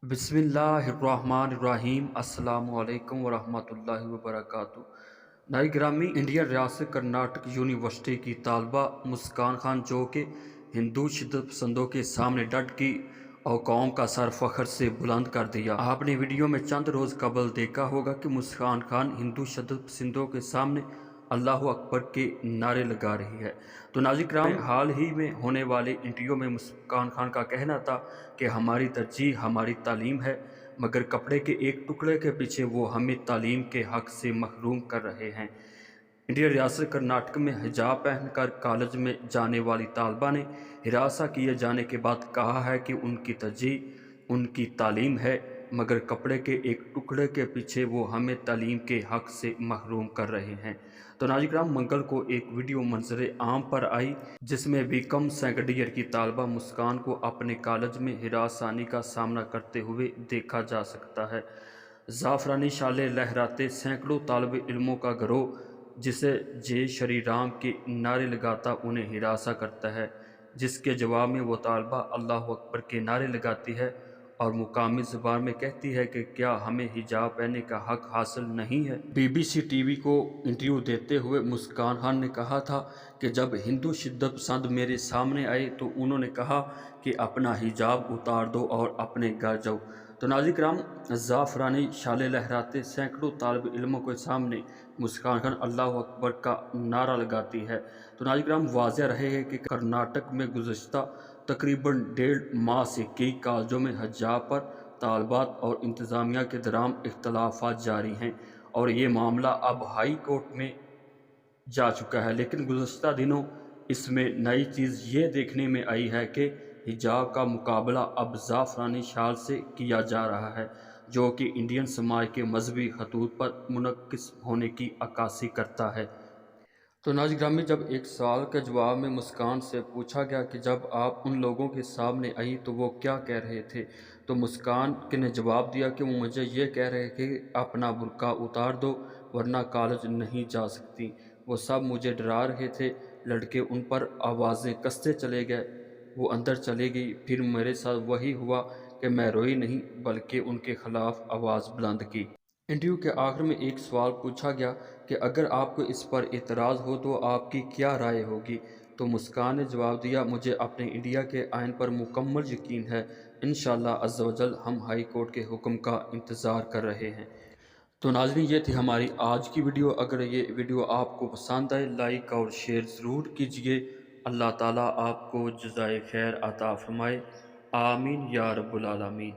बिस्मिल्लाहिर्रहमानिर्रहीम अस्सलामु अलैकुम वरहमतुल्लाहि वबरकातुहू। नाई ग्रामी इंडियन रियासत कर्नाटक यूनिवर्सिटी की तालबा मुस्कान खान, जो कि हिंदू शिद्दत पसंदों के सामने डट की और कौम का सर फखर से बुलंद कर दिया। आपने वीडियो में चंद रोज़ कबल देखा होगा कि मुस्कान खान हिंदू शिद्दत पसंदों के सामने अल्लाह अकबर के नारे लगा रही है। तो नाज़रीन, हाल ही में होने वाले इंटरव्यू में मुस्कान खान का कहना था कि हमारी तरजीह हमारी तालीम है, मगर कपड़े के एक टुकड़े के पीछे वो हमें तालीम के हक से महरूम कर रहे हैं। इंडियन रियासत कर्नाटक में हिजाब पहनकर कॉलेज में जाने वाली तालबा ने हिरासा किए जाने के बाद कहा है कि उनकी तरजीह उनकी तालीम है, मगर कपड़े के एक टुकड़े के पीछे वो हमें तालीम के हक से महरूम कर रहे हैं। तो नाज़रीन, मंगल को एक वीडियो मंजर आम पर आई जिसमें बीकॉम सेकंड ईयर की तालबा मुस्कान को अपने कॉलेज में हिरासानी का सामना करते हुए देखा जा सकता है। ज़ाफ़रानी शालें लहराते सैकड़ों तालिब इल्मों का गिरोह, जिसे जय श्री राम के नारे लगाता उन्हें हिरासा करता है, जिसके जवाब में वो तालबा अल्लाह अकबर के नारे लगाती है और मुकामी ज़बान में कहती है कि क्या हमें हिजाब पहनने का हक हासिल नहीं है। BBC टीवी को इंटरव्यू देते हुए मुस्कान खान ने कहा था कि जब हिंदू शिद्दत पसंद मेरे सामने आए तो उन्होंने कहा कि अपना हिजाब उतार दो और अपने घर जाओ। तो नाज़रीन, ज़ाफ़रानी शालें लहराते सैकड़ों तालिब इल्मों के सामने मुस्कान खान अल्लाह अकबर का नारा लगाती है। तो नाज़रीन, वाज़ेह रहे हैं कि कर्नाटक में गुज़श्ता तकरीबन 1.5 माह से कई कॉलेजों में हिजाब पर तालबात और इंतज़ामिया के दरमियान इख्तलाफात जारी हैं और ये मामला अब हाई कोर्ट में जा चुका है। लेकिन गुज़श्ता दिनों इसमें नई चीज़ ये देखने में आई है कि हिजाब का मुकाबला अब ज़ाफ़रानी शाल से किया जा रहा है, जो कि इंडियन समाज के मजहबी खतूत पर मुनक़िस होने की अक्कासी करता है। तो नाज़रीन, जब एक सवाल के जवाब में मुस्कान से पूछा गया कि जब आप उन लोगों के सामने आई तो वो क्या कह रहे थे, तो मुस्कान ने जवाब दिया कि वो मुझे ये कह रहे थे कि अपना बुर्का उतार दो वरना कॉलेज नहीं जा सकती। वो सब मुझे डरा रहे थे। लड़के उन पर आवाज़ें कसते चले गए। वो अंदर चले गई। फिर मेरे साथ वही हुआ कि मैं रोई नहीं बल्कि उनके ख़िलाफ़ आवाज़ बुलंद की। इंटरव्यू के आखिर में एक सवाल पूछा गया कि अगर आपको इस पर एतराज़ हो तो आपकी क्या राय होगी, तो मुस्कान ने जवाब दिया, मुझे अपने इंडिया के आइन पर मुकम्मल यकीन है। इंशाअल्लाह अज़्ज़ व जल हम हाई कोर्ट के हुक्म का इंतज़ार कर रहे हैं। तो नाज़रीन, ये थी हमारी आज की वीडियो। अगर ये वीडियो आपको पसंद आए लाइक और शेयर ज़रूर कीजिए। अल्लाह ताला आपको जज़ाए खैर अता फ़रमाए। आमीन या रब्बुल आलमीन।